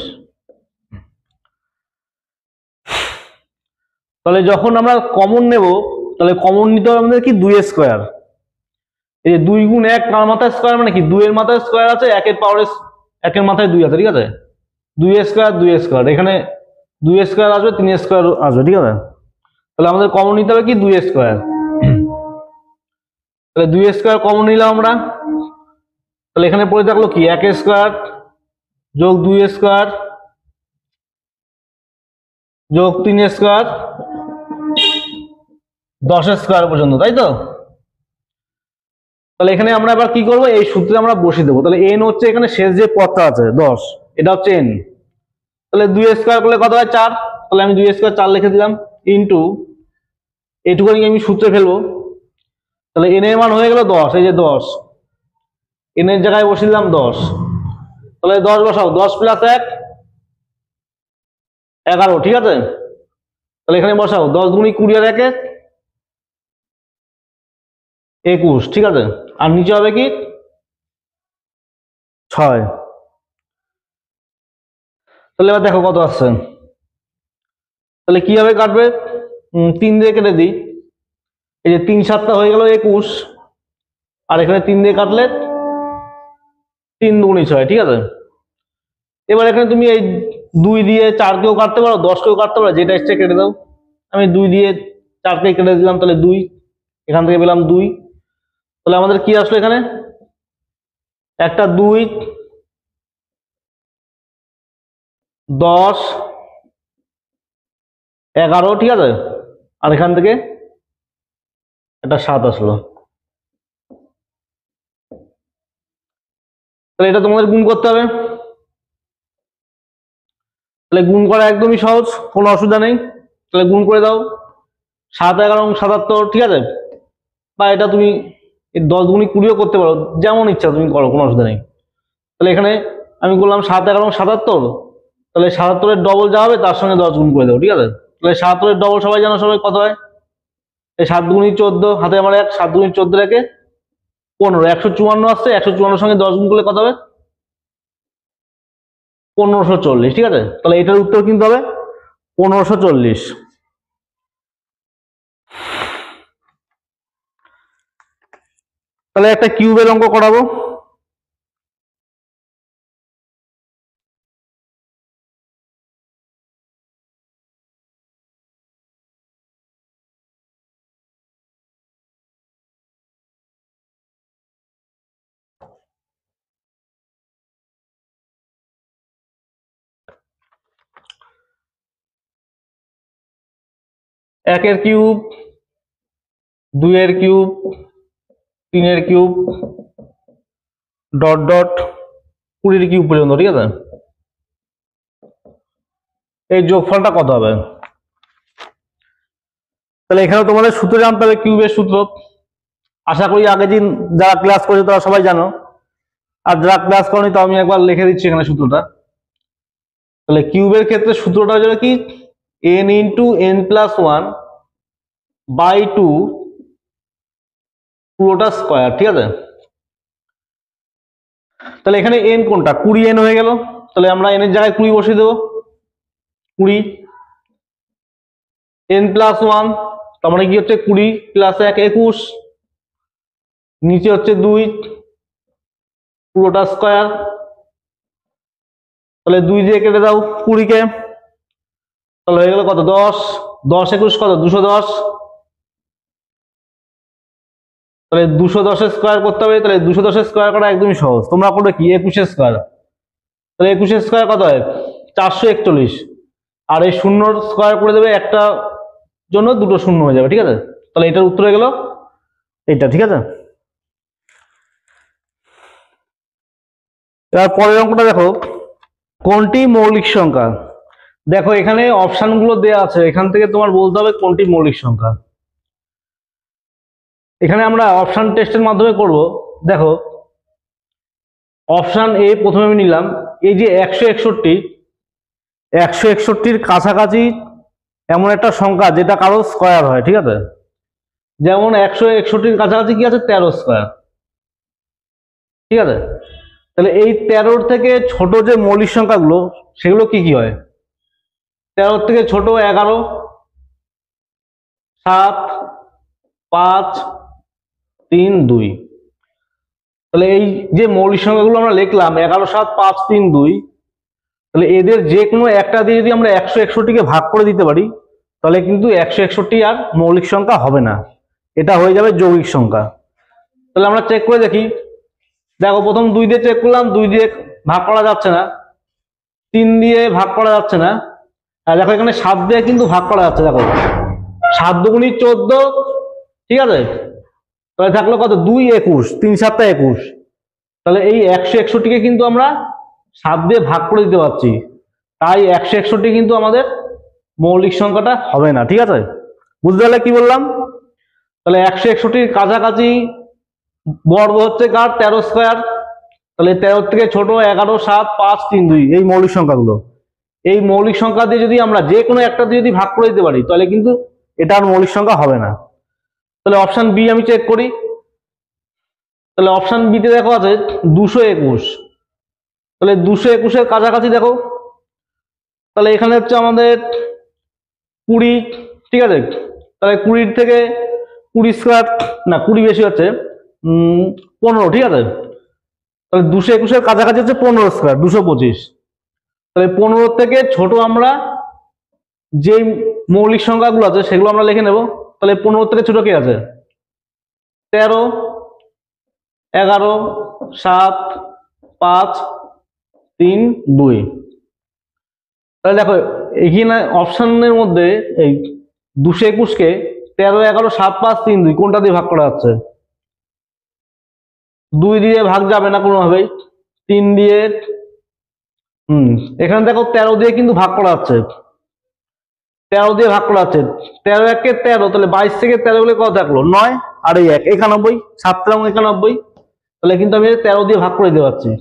তাহলে যখন আমরা কমন নেব, তাহলে কমন নিতে হবে আমাদের কি 2 স্কোয়ার, এই যে 2 গুণ 1 কার মাথায় স্কোয়ার মানে কি 2 এর মাথায় স্কোয়ার আছে, 1 এর পাওয়ারে 1 এর মাথায় 2 আছে, ঠিক আছে, 2 স্কোয়ার 2 স্কোয়ার, এখানে 2 স্কোয়ার আসবে 3 স্কোয়ার আসবে, ঠিক আছে। তাহলে আমাদের কমন নিতে হবে কি 2 স্কোয়ার, তাহলে 2 স্কোয়ার কমন নিলাম আমরা, তাহলে এখানে পড়ে থাকলো কি 1 স্কোয়ার যোগ 2 স্কোয়ার যোগ 3 স্কোয়ার 10 স্কোয়ার পর্যন্ত, তাই তো। তাহলে এখানে আমরা এবার কি করবো, এই সূত্রে আমরা বসিয়ে দেবো, তাহলে n হচ্ছে এখানে শেষ যে পদটা আছে 10, এটা হচ্ছে n, তাহলে 2 স্কোয়ার করলে কত হয় 4, তাহলে আমি 2 স্কোয়ার 4 লিখে দিলাম, ইন্টু এইটুকুনি আমি সূত্রে ফেলবো, তাহলে n এর মান হয়ে গেল 10, এই যে 10, n এর জায়গায় বসিয়ে দিলাম 10, তাহলে 10 বসাও, 10 প্লাস 1 11, ঠিক আছে, তাহলে এখানে বসাও 10 গুণি 20 আর 1 21, ঠিক আছে, আর নিচে হবে কি 6, তাহলে এবার দেখো কত আসছে, তাহলে কিভাবে কাটবে, 3 দিয়ে কেটে দিই, এই যে 3 7টা হয়ে গেল 21, আর এখানে 3 দিয়ে কাটলে 3 দুগুণি 6, ঠিক আছে। এবার এখানে তুমি এই 2 দিয়ে 4 কেও কাটতে পারো, 10 কেও কাটতে পারো, যেটা ইচ্ছে কেটে দাও, আমি 2 দিয়ে 4 কে কেটে দিলাম, তাহলে 2, এখান থেকে পেলাম 2, তাহলে আমাদের কি আসলো এখানে একটা 2 10 11, ঠিক আছে, আর এখান থেকে একটা 7 আসলো, তাহলে এটা তোমাদের গুণ করতে হবে, তাহলে গুণ করা একদমই সহজ, কোনো অসুবিধা নেই, তাহলে গুণ করে দাও, 7 11 77, ঠিক আছে, বা এটা তুমি 10 গুণি 20ও করতে পারো, যেমন ইচ্ছা তুমি করো, কোনো অসুবিধা নেই। তাহলে এখানে আমি করলাম 7 11 77, তাহলে 77-এর ডবল যা হবে তার সঙ্গে 10 গুণ করে দেবো, ঠিক আছে, তাহলে 77-এর ডবল সবাই জানো, সবাই কত হয়, এই 7 দুগুণি 14, হাতে আমার 1, 7 দুগুণি 14 রেখে 15, 154 আসছে, 154-এর সঙ্গে 10 গুণ করলে কত হবে 1540, ঠিক আছে, তাহলে এটার উত্তর কিন্তু হবে 1540। তাহলে একটা কিউবের অঙ্ক করাবো, 1 cube, 2 cube, 3 cube, dot dot 20 cube পর্যন্ত, ঠিক আছে? এই যোগফলটা কত হবে? তাহলে এখানে তোমাদের সূত্র জানতে হবে, কিউবের সূত্র। আশা করি আগের দিন যারা ক্লাস করেছে তারা সবাই জানো, আর যারা ক্লাস করেনি তো আমি একবার লিখে দিচ্ছি এখানে সূত্রটা। তাহলে কিউবের ক্ষেত্রে সূত্রটা হচ্ছে কি, n into n plus 1 by 2 পুরোটা স্কোয়ার, ঠিক আছে? তাহলে এখানে n কোনটা, 20n হয়ে গেল। তাহলে আমরা n এর জায়গায় 20 বসিয়ে দেবো, 20 n প্লাস 1, তার মানে কি হচ্ছে 20 প্লাস 1 21, নিচে হচ্ছে 2 পুরোটা স্কোয়ার। তাহলে 2 দিয়ে কেটে দাও 20 কে, তাহলে হয়ে গেল কত, 10, 10 21 কত, 210। তাহলে 210 স্কোয়ার করতে হবে, তাহলে 210 স্কোয়ার করা একদমই সহজ, তোমরা করবে কি 21 স্কোয়ার। তাহলে 21 স্কোয়ার কত হয়, 441। আর এই শূন্যর স্কোয়ার করে দেবে, একটা জন্য দুটো শূন্য হয়ে যাবে, ঠিক আছে? তাহলে এটার উত্তর হয়ে গেল এইটা, ঠিক আছে? এবার পরের অঙ্কটা দেখো, কোনটি মৌলিক সংখ্যা? দেখো এখানে অপশনগুলো দেওয়া আছে, এখান থেকে তোমার বলতে হবে কোনটি মৌলিক সংখ্যা। এখানে আমরা অপশন টেস্টের মাধ্যমে করব। দেখো অপশন এ প্রথমে আমি নিলাম, এই যে 161 কাছাকাছি এমন একটা সংখ্যা যেটা কারো স্কয়ার হয়, ঠিক আছে? যেমন 161 কাছাকাছি কি আছে, 13 স্কয়ার, ঠিক আছে? তাহলে এই 13 থেকে ছোট যে মৌলিক সংখ্যাগুলো সেগুলো কি কি হয়? 13 থেকে ছোট 11, 7, 5, 3, 2। তাহলে এই যে মৌলিক সংখ্যাগুলো আমরা লিখলাম 11, 7, 5, 3, 2, তাহলে এদের যে কোনো একটা দিয়ে যদি আমরা 161কে ভাগ করে দিতে পারি, তাহলে কিন্তু 161 আর মৌলিক সংখ্যা হবে না, এটা হয়ে যাবে যৌগিক সংখ্যা। তাহলে আমরা চেক করে দেখি। দেখো প্রথম 2 দিয়ে চেক করলাম, 2 দিয়ে ভাগ করা যাচ্ছে না, 3 দিয়ে ভাগ করা যাচ্ছে না, আর দেখো এখানে 7 দিয়ে কিন্তু ভাগ করা যাচ্ছে। দেখো 7 দুগুণী 14, ঠিক আছে? তাহলে থাকলো কত, 2 21, 3 7 21। তাহলে এই 161কে কিন্তু আমরা 7 দিয়ে ভাগ করে দিতে পারছি, তাই 161 কিন্তু আমাদের মৌলিক সংখ্যাটা হবে না, ঠিক আছে? বুঝতে পারলে কি বললাম? তাহলে 161 কাছাকাছি বর্গ হচ্ছে কার, 13 স্কয়ার। তাহলে 13 থেকে ছোট 11, 7, 5, 3, 2, এই মৌলিক সংখ্যাগুলো, এই মৌলিক সংখ্যা দিয়ে যদি আমরা যে কোনো একটা দিয়ে যদি ভাগ করে দিতে পারি, তাহলে কিন্তু এটা আর মৌলিক সংখ্যা হবে না। তাহলে অপশন বি আমি চেক করি। তাহলে অপশন বি তে দেখো আছে 221। তাহলে 221 এর কাছাকাছি দেখো, তাহলে এখানে হচ্ছে আমাদের 20, ঠিক আছে? তাহলে 20 থেকে 20 স্কয়ার, না 20 বেশি হচ্ছে, 15, ঠিক আছে? তাহলে 221 এর কাছাকাছি হচ্ছে 15 স্কয়ার, 225। তাহলে 15 থেকে ছোট আমরা যে মৌলিক সংখ্যাগুলো আছে সেগুলো আমরা লিখে নেব। তাহলে 15 থেকে ছোট কি আছে, 13, 11, 7, 5, 3, 2। তাহলে দেখো এখানে অপশনের মধ্যে এই 221কে 13, 11, 7, 5, 3, 2 কোনটা দিয়ে ভাগ করা যাচ্ছে? 2 দিয়ে ভাগ যাবে না কোনোভাবেই, 3 দিয়ে, এখানে দেখো 13 দিয়ে কিন্তু ভাগ করা যাচ্ছে, 13 দিয়ে ভাগ করা যাচ্ছে, 13 একে 13, তাহলে 22 থেকে 13 গুলো কত থাকলো, 9, আর এই 1 91, 7 এবং 91। তাহলে কিন্তু আমি 13 দিয়ে ভাগ করে দিতে পারছি।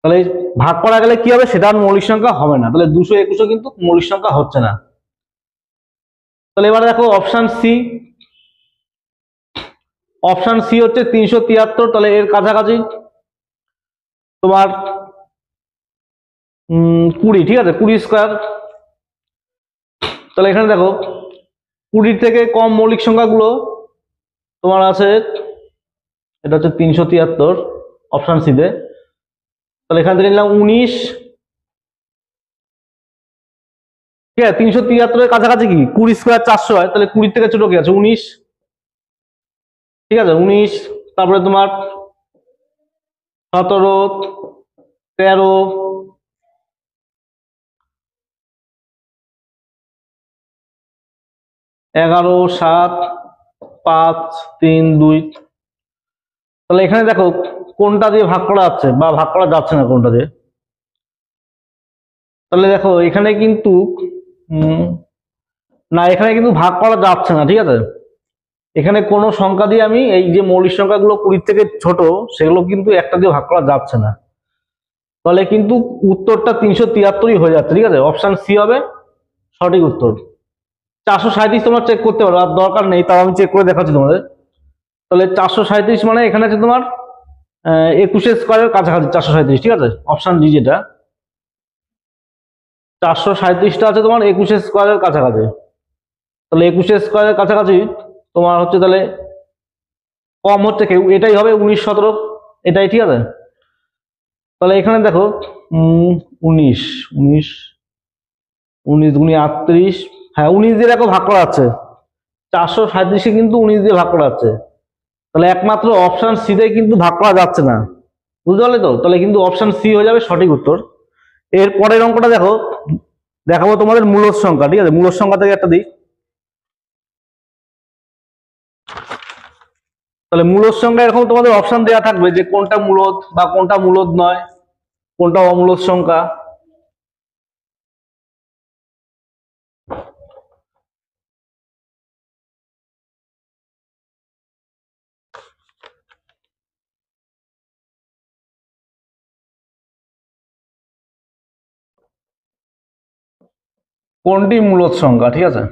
তাহলে ভাগ করা গেলে কি হবে, সেটা আর মৌলিক সংখ্যা হবে না, তাহলে 221 কিন্তু মৌলিক সংখ্যা হচ্ছে না। তাহলে এবার দেখো অপশন সি। অপশন সি হচ্ছে 373, তাহলে এর কাছাকাছি তোমার 20, ঠিক আছে? 20 স্কয়ার। তাহলে এখানে দেখো 20 থেকে কম মৌলিক সংখ্যাগুলো তোমার আছে, এটা হচ্ছে 373 অপশন সি তে। তাহলে এখান থেকে নিলাম 19, ঠিক আছে? 373 এর কাছাকাছি কি 20 স্কয়ার 400 হয়, তাহলে 20 থেকে ছোট কি আছে, 19, ঠিক আছে? 19, তারপরে তোমার 17, 13, 11, 7, 5, 3, 2। তাহলে এখানে দেখো কোনটা দিয়ে ভাগ করা যাচ্ছে বা ভাগ করা যাচ্ছে না কোনটা দিয়ে। তাহলে দেখো এখানে কিন্তু না, এখানে কিন্তু ভাগ করা যাচ্ছে না, ঠিক আছে। এখানে কোনো সংখ্যা দিয়ে আমি এই যে মৌলিক সংখ্যাগুলো 20 থেকে ছোট সেগুলো কিন্তু একটা দিয়ে ভাগ করা যাচ্ছে না। তাহলে কিন্তু উত্তরটা 373ই হয়ে যাচ্ছে, ঠিক আছে। অপশন সি হবে সঠিক উত্তর। 437 তোমরা চেক করতে পারো, আর দরকার নেই, তাও আমি চেক করে দেখাচ্ছি তোমাদের। তাহলে 437 মানে এখানে আছে তোমার 21 স্কোয়ারের কাছাকাছি 437, ঠিক আছে। অপশন ডি যেটা 437টা আছে তোমার 21 স্কোয়ারের কাছাকাছি। তাহলে 21 স্কোয়ারের কাছাকাছি তোমার হচ্ছে, তাহলে কম হচ্ছে কেউ, এটাই হবে 19, 17, এটাই, ঠিক আছে। তাহলে এখানে দেখো 19, 19, 19 গুণি 38, হ্যাঁ 19 দিয়ে দেখো ভাগ করা যাচ্ছে। 437কে কিন্তু 19 দিয়ে ভাগ করা যাচ্ছে। তাহলে একমাত্র অপশন সি তে কিন্তু ভাগ করা যাচ্ছে না, বুঝতে পারলে তো। তাহলে কিন্তু অপশন সি হয়ে যাবে সঠিক উত্তর। এর পরের অঙ্কটা দেখো, দেখাবো তোমাদের মূলদ সংখ্যা, ঠিক আছে। মূলদ সংখ্যা থেকে একটা দিই। তাহলে মূলদ সংখ্যা এরকম তোমাদের অপশন দেওয়া থাকবে যে কোনটা মূলদ বা কোনটা মূলদ নয়, কোনটা অমূলদ সংখ্যা। কোনটি মূলদ সংখ্যা, ঠিক আছে।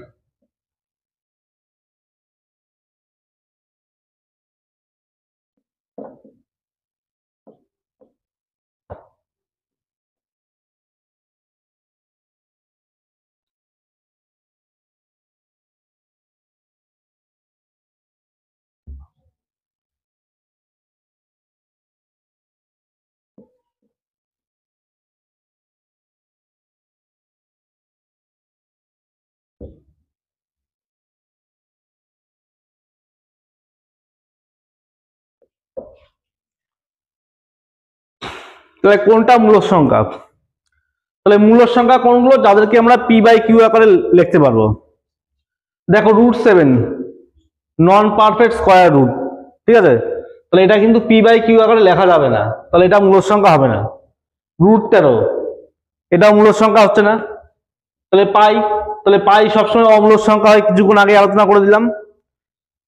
তাহলে কোনটা মূলদ সংখ্যা, তাহলে মূলদ সংখ্যা কোনগুলো যাদেরকে আমরা পি বাই কিউ আকারে লিখতে পারবো। দেখো √7 নন পারফেক্ট স্কোয়ার রুট, ঠিক আছে। তাহলে এটা কিন্তু পি বাই কিউ আকারে লেখা যাবে না, তাহলে এটা মূলদ সংখ্যা হবে না। √13 এটা মূলদ সংখ্যা হচ্ছে না। তাহলে পাই, তাহলে পাই সবসময় অমূলদ সংখ্যা হয়, কিছুক্ষণ আগে আলোচনা করে দিলাম।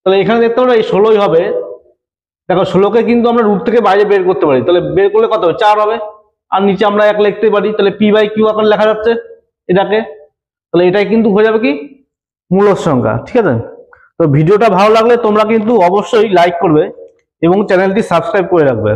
তাহলে এখানে দেখতে পারো এই 16ই হবে। দেখো 16কে কিন্তু আমরা রুট থেকে বাইরে বের করতে পারি, তাহলে বের করলে কত হবে, 4 হবে। আর নিচে আমরা 1 লিখতে পারি, তাহলে পি বাই কিউ আকারে লেখা যাচ্ছে এটাকে। তাহলে এটাই কিন্তু হয়ে যাবে কি মূলদ সংখ্যা, ঠিক আছে। তো ভিডিওটা ভালো লাগলে তোমরা কিন্তু অবশ্যই লাইক করবে এবং চ্যানেলটি সাবস্ক্রাইব করে রাখবে।